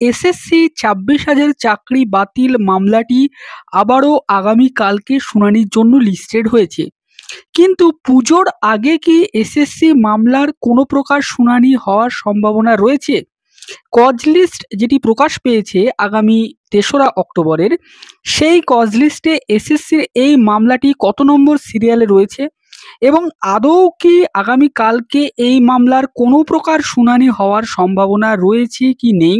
SSC ২৬,০০০ চাকরি বাতিল মামলাটি আবারও আগামীকালকে শুনানির জন্য লিস্টেড হয়েছে। কিন্তু পুজোর আগে কি এসএসসি মামলার কোনো প্রকার শুনানি হওয়ার সম্ভাবনা রয়েছে? কজ লিস্ট যেটি প্রকাশ পেয়েছে আগামী ৩রা অক্টোবরের, সেই কজ লিস্টে এসএসসির এই মামলাটি কত নম্বর সিরিয়ালে রয়েছে এবং আদৌ কি আগামীকালকে এই মামলার কোনো প্রকার শুনানি হওয়ার সম্ভাবনা রয়েছে কি নেই,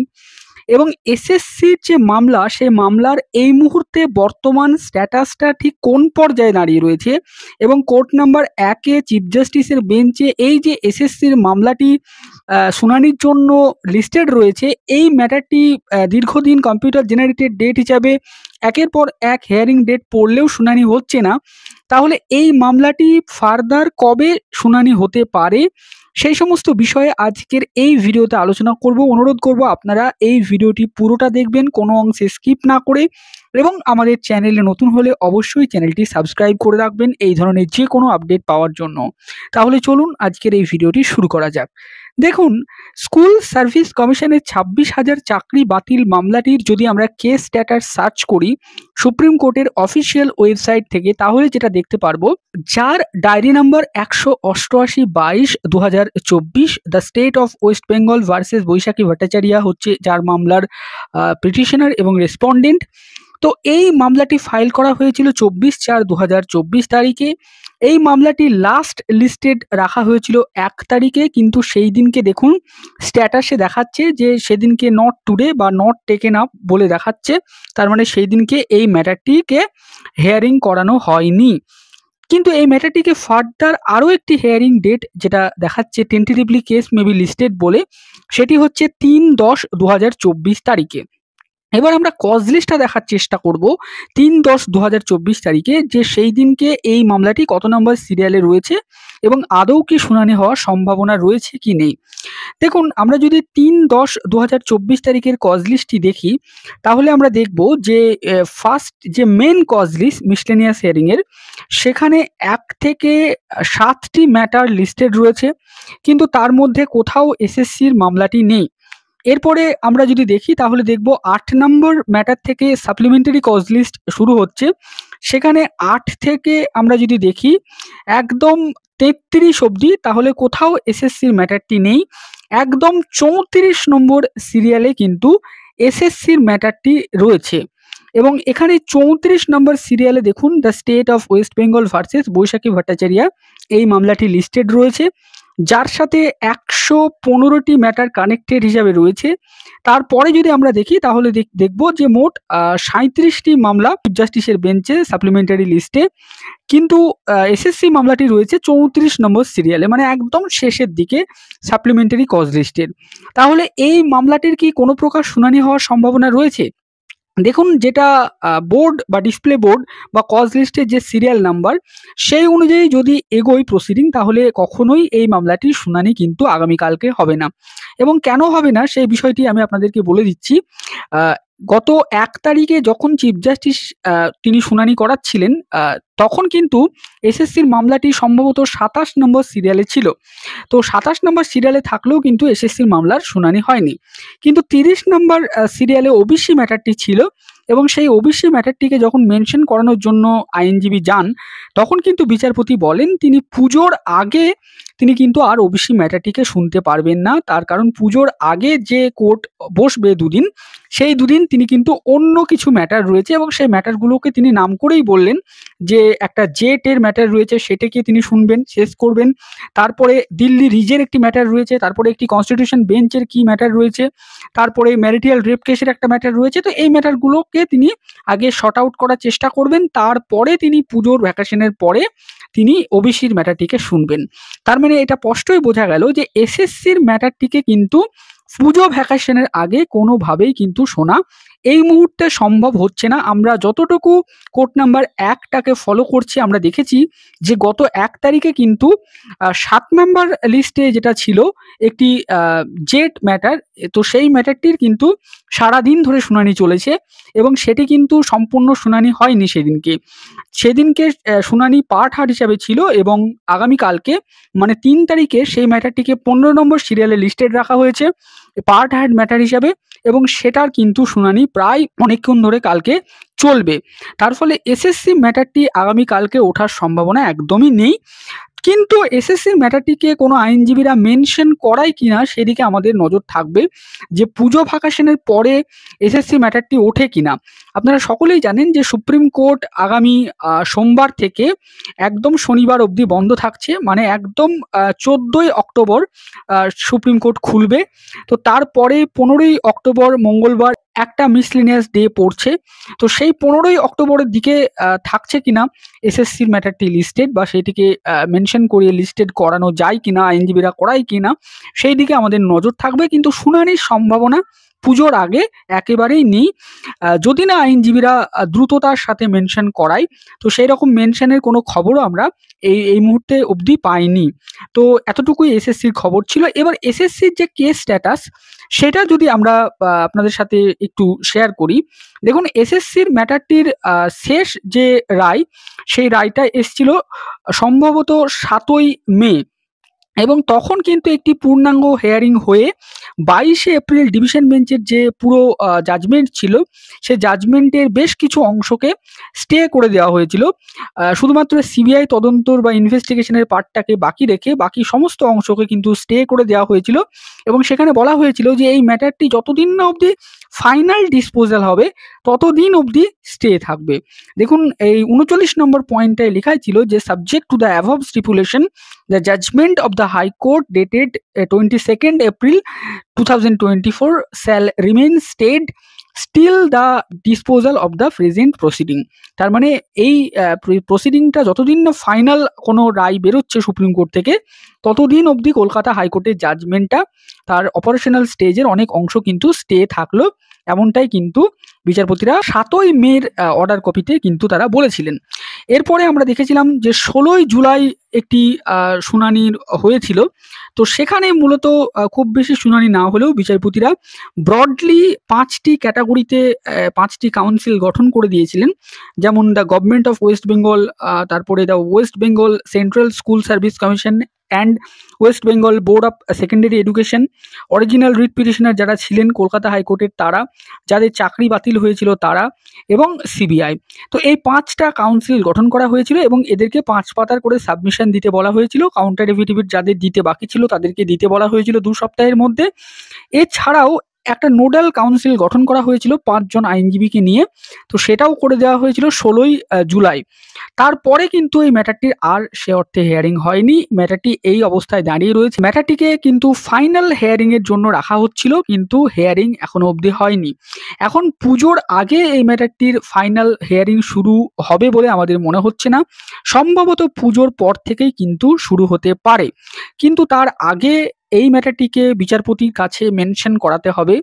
এবং এসএসসির যে মামলা, সেই মামলার এই মুহূর্তে বর্তমান স্ট্যাটাসটা ঠিক কোন পর্যায়ে দাঁড়িয়ে রয়েছে, এবং কোর্ট নাম্বার ১-এ চিফ জাস্টিসের বেঞ্চে এই যে এসএসসির মামলাটি শুনানির জন্য লিস্টেড রয়েছে, এই ম্যাটারটি দীর্ঘদিন কম্পিউটার জেনারেটেড ডেট হিসাবে একের পর এক হিয়ারিং ডেট পড়লেও শুনানি হচ্ছে না। তাহলে এই মামলাটি ফার্দার কবে শুনানি হতে পারে, সেই সমস্ত বিষয়ে আজকের এই ভিডিওতে আলোচনা করব। অনুরোধ করব আপনারা এই ভিডিওটি পুরোটা দেখবেন, কোনো অংশে স্কিপ না করে, এবং আমাদের চ্যানেলে নতুন হলে অবশ্যই চ্যানেলটি সাবস্ক্রাইব করে রাখবেন এই ধরনের যে কোনো আপডেট পাওয়ার জন্য। তাহলে চলুন আজকের এই ভিডিওটি শুরু করা যাক। দেখুন, স্কুল সার্ভিস কমিশনের ২৬,০০০ চাকরি বাতিল মামলাটির যদি আমরা কেস স্ট্যাটাস সার্চ করি সুপ্রিম কোর্টের অফিসিয়াল ওয়েবসাইট থেকে, তাহলে যেটা দেখতে পারবো, যার ডায়েরি নাম্বার ১৮৮-২২/২০২৪, the state of West Bengal versus Baishakhi Bhattacharya হচ্ছে যার মামলার পিটিশনার এবং রেসপন্ডেন্ট। তো এই মামলাটি ফাইল করা হয়েছিল ২৪/৪/২০২৪ তারিখে। এই মামলাটি লাস্ট লিস্টেড রাখা হয়েছিল ১ তারিখে, কিন্তু সেই দিনকে দেখুন স্ট্যাটাসে দেখাচ্ছে যে সেদিনকে নট টুডে বা নট টেকেন আপ বলে দেখাচ্ছে। তার মানে সেই দিনকে এই ম্যাটারটিকে হিয়ারিং করানো হয়নি। কিন্তু এই ম্যাটারটিকে ফার্দার আরও একটি হিয়ারিং ডেট যেটা দেখাচ্ছে টেন্টেটিভলি কেস মেবি লিস্টেড বলে, সেটি হচ্ছে ৩/১০/২০২৪ তারিখে। এবার আমরা কজ লিস্টটা দেখার চেষ্টা করব ৩/১০/২০২৪ তারিখে, যে সেই দিনকে এই মামলাটি কত নম্বর সিরিয়ালে রয়েছে এবং আদৌ কি শুনানি হওয়ার সম্ভাবনা রয়েছে কি নেই। দেখুন, আমরা যদি ৩/১০/২০২৪ তারিখের কজ লিস্টটি দেখি, তাহলে আমরা দেখব যে ফার্স্ট যে মেন কজ লিস্ট মিসলেনিয়াস হিয়ারিংয়ের, সেখানে ১ থেকে ৭টি ম্যাটার লিস্টেড রয়েছে, কিন্তু তার মধ্যে কোথাও এসএসসির মামলাটি নেই। এরপরে আমরা যদি দেখি তাহলে দেখব ৮ নম্বর ম্যাটার থেকে সাপ্লিমেন্টারি কজ লিস্ট শুরু হচ্ছে। সেখানে ৮ থেকে আমরা যদি দেখি একদম ৩৩ অবধি, তাহলে কোথাও এসএসসির ম্যাটারটি নেই। একদম ৩৪ নম্বর সিরিয়ালে কিন্তু এসএসসির ম্যাটারটি রয়েছে, এবং এখানে ৩৪ নম্বর সিরিয়ালে দেখুন the state of West Bengal versus Baishakhi Bhattacharya এই মামলাটি লিস্টেড রয়েছে, যার সাথে ১১৫টি ম্যাটার কানেক্টেড হিসাবে রয়েছে। তারপরে যদি আমরা দেখি তাহলে দেখব যে মোট ৩৭টি মামলা চিফ জাস্টিসের বেঞ্চে সাপ্লিমেন্টারি লিস্টে, কিন্তু এসএসসি মামলাটি রয়েছে ৩৪ নম্বর সিরিয়ালে, মানে একদম শেষের দিকে সাপ্লিমেন্টারি কজ লিস্টের। তাহলে এই মামলাটির কি কোনো প্রকার শুনানি হওয়ার সম্ভাবনা রয়েছে? দেখুন, যেটা বোর্ড বা ডিসপ্লে বোর্ড বা কজ লিস্টের যে সিরিয়াল নাম্বার, সেই অনুযায়ী যদি এগোই প্রসিডিং, তাহলে কখনোই এই মামলাটির শুনানি কিন্তু আগামীকালকে হবে না। এবং কেন হবে না সেই বিষয়টি আমি আপনাদেরকে বলে দিচ্ছি। গত ১ তারিখে যখন চিফ জাস্টিস তিনি শুনানি করাচ্ছিলেন, তখন কিন্তু এসএসসির মামলাটি সম্ভবত ২৭ নম্বর সিরিয়ালে ছিল। তো ২৭ নম্বর সিরিয়ালে থাকলেও কিন্তু এসএসসির মামলার শুনানি হয়নি। কিন্তু ৩০ নম্বর সিরিয়ালে ওবিসি ম্যাটারটি ছিল, এবং সেই ওবিসি ম্যাটারটিকে যখন মেনশন করানোর জন্য আইনজীবী যান, তখন কিন্তু বিচারপতি বলেন তিনি পুজোর আগে তিনি কিন্তু আর ওবিসি ম্যাটারটিকে শুনতে পারবেন না। তার কারণ পুজোর আগে যে কোর্ট বসবে দুদিন, সেই দুদিন তিনি কিন্তু অন্য কিছু ম্যাটার রয়েছে, এবং সেই ম্যাটারগুলোকে তিনি নাম করেই বললেন যে একটা জেটের ম্যাটার রয়েছে, সেটাকে তিনি শুনবেন, শেষ করবেন। তারপরে দিল্লি রিজের একটি ম্যাটার রয়েছে, তারপরে একটি কনস্টিটিউশন বেঞ্চের কি ম্যাটার রয়েছে, তারপরে ম্যারিটাল রেপ কেসের একটা ম্যাটার রয়েছে। তো এই ম্যাটারগুলোকে তিনি আগে শর্ট আউট করার চেষ্টা করবেন, তারপরে তিনি পুজোর ভ্যাকেশনের পরে তিনি ওবিসির ম্যাটারটিকে শুনবেন। তার মানে এটা স্পষ্টই বোঝা গেল যে এসএসসির ম্যাটারটিকে কিন্তু পুজো ভ্যাকেশনের আগে কোনোভাবেই কিন্তু শোনা এই মুহূর্তে সম্ভব হচ্ছে না। আমরা যতটুকু কোর্ট নাম্বার ১টাকে ফলো করছি, আমরা দেখেছি যে গত ১ তারিখে কিন্তু ৭ নাম্বার লিস্টে যেটা ছিল একটি জেট ম্যাটার, তো সেই ম্যাটারটির কিন্তু সারাদিন ধরে শুনানি চলেছে, এবং সেটি কিন্তু সম্পূর্ণ শুনানি হয়নি সেদিনকে। সেদিনকে শুনানি পার্ট হার্ট হিসাবে ছিল, এবং আগামীকালকে মানে ৩ তারিখে সেই ম্যাটারটিকে ১৫ নম্বর সিরিয়ালে লিস্টেড রাখা হয়েছে, পার্ট হ্যাড ম্যাটার হিসাবে, এবং সেটার কিন্তু শুনানি প্রায় অনেকক্ষণ ধরে কালকে চলবে। তার ফলে এসএসসি ম্যাটারটি আগামীকালকে ওঠার সম্ভাবনা একদমই নেই। কিন্তু এসএসসি ম্যাটারটিকে কোনো আইনজীবীরা মেনশন করায় কিনা সেদিকে আমাদের নজর থাকবে, যে পুজো ভ্যাকেশনের পরে এসএসসি ম্যাটারটি ওঠে কিনা। আপনারা সকলেই জানেন যে সুপ্রিম কোর্ট আগামী সোমবার থেকে একদম শনিবার অবধি বন্ধ থাকছে, মানে একদম 14ই অক্টোবর সুপ্রিম কোর্ট খুলবে। তো তারপরে 15ই অক্টোবর মঙ্গলবার একটা মিসলিনিয়াস ডে পড়ছে। তো সেই 15ই অক্টোবরের দিকে থাকছে কিনা এসএসসির ম্যাটারটি লিস্টেড, বা সেটিকে মেনশন করিয়ে লিস্টেড করানো যায় কিনা, আইনজীবীরা করায় কিনা, সেই দিকে আমাদের নজর থাকবে। কিন্তু শুনানির সম্ভাবনা পুজোর আগে একেবারেই নেই, যদি না আইনজীবীরা দ্রুততার সাথে মেনশন করায়। তো সেই রকম মেনশনের কোনো খবরও আমরা এই মুহূর্তে অবধি পাইনি। তো এতটুকুই এসএসসির খবর ছিল। এবার এসএসসির যে কেস স্ট্যাটাস, সেটা যদি আমরা আপনাদের সাথে একটু শেয়ার করি। দেখুন, এসএসসির ম্যাটারটির শেষ যে রায়, সেই রায়টা এসছিল সম্ভবত 7ই মে, এবং তখন কিন্তু একটি পূর্ণাঙ্গ হেয়ারিং হয়ে 22শে এপ্রিল ডিভিশন বেঞ্চের যে পুরো জাজমেন্ট ছিল, সে জাজমেন্টের বেশ কিছু অংশকে স্টে করে দেওয়া হয়েছিল। শুধুমাত্র সিবিআই তদন্তর বা ইনভেস্টিগেশনের পার্টটাকে বাকি রেখে বাকি সমস্ত অংশকে কিন্তু স্টে করে দেওয়া হয়েছিল, এবং সেখানে বলা হয়েছিল যে এই ম্যাটারটি যতদিন না অবধি ফাইনাল ডিসপোজাল হবে ততদিন অবধি স্টে থাকবে। দেখুন, এই 39 নম্বর পয়েন্টটায় লেখাই ছিল যে subject to the above stipulation, the judgment of the High Court dated 22nd April 2024 shall remain stayed still the disposal of the present proceeding। তার মানে এই প্রসিডিংটা যতদিন না ফাইনাল কোনো রায় বেরোচ্ছে সুপ্রিম কোর্ট থেকে, ততদিন অবধি কলকাতা হাইকোর্টের জাজমেন্টটা তার অপারেশনাল স্টেজের অনেক অংশ কিন্তু স্টে থাকলো, এমনটাই কিন্তু বিচারপতিরা 7ই মের অর্ডার কপিতে কিন্তু তারা বলেছিলেন। এরপরে আমরা দেখেছিলাম যে 16ই জুলাই একটি শুনানি হয়েছিল। তো সেখানে মূলত খুব বেশি শুনানি না হলেও বিচারপতিরা ব্রডলি 5টি ক্যাটাগরিতে 5টি কাউন্সিল গঠন করে দিয়েছিলেন, যেমন the government of West Bengal, তারপরে the West Bengal central school service commission and West Bengal board of secondary education, original writ petitioner যারা ছিলেন কলকাতা হাইকোর্টের তারা, যাদের চাকরি বাতিল হয়েছিল তারা, এবং সিবিআই। তো এই 5টা কাউন্সিল গঠন করা হয়েছিল, এবং এদেরকে 5 পাতার করে সাবমিশন দিতে বলা হয়েছিল। কাউন্টার এফিডেভিট যাদের দিতে বাকি ছিল তাদেরকে দিতে বলা হয়েছিল 2 সপ্তাহের মধ্যে। এছাড়াও একটা নোডাল কাউন্সিল গঠন করা হয়েছিল 5 জন আইনজীবীকে নিয়ে, তো সেটাও করে দেওয়া হয়েছিল 16ই জুলাই। তারপরে কিন্তু এই ম্যাটারটির আর সে অর্থে হেয়ারিং হয়নি, ম্যাটারটি এই অবস্থায় দাঁড়িয়ে রয়েছে। ম্যাটারটিকে কিন্তু ফাইনাল হেয়ারিং এর জন্য রাখা হচ্ছিল, কিন্তু হেয়ারিং এখনো অবধি হয়নি। এখন পুজোর আগে এই ম্যাটারটির ফাইনাল হেয়ারিং শুরু হবে বলে আমাদের মনে হচ্ছে না, সম্ভবত পুজোর পর থেকেই কিন্তু শুরু হতে পারে। কিন্তু তার আগে এই ম্যাটারটিকে বিচারপতির কাছে মেনশন করাতে হবে।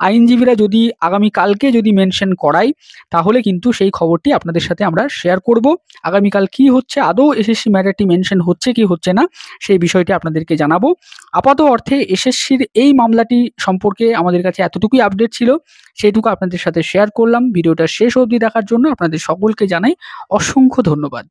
আইনজীবীরা যদি আগামীকালকে যদি মেনশন করায়, তাহলে কিন্তু সেই খবরটি আপনাদের সাথে আমরা শেয়ার করব। আগামীকাল কি হচ্ছে, আদৌ এসএসসি ম্যাটারটি মেনশন হচ্ছে কি হচ্ছে না, সেই বিষয়টি আপনাদেরকে জানাবো। আপাতত অর্থে এসএসসির এই মামলাটি সম্পর্কে আমাদের কাছে এতটুকুই আপডেট ছিল, সেইটুকু আপনাদের সাথে শেয়ার করলাম। ভিডিওটা শেষ অবধি দেখার জন্য আপনাদের সকলকে জানাই অসংখ্য ধন্যবাদ।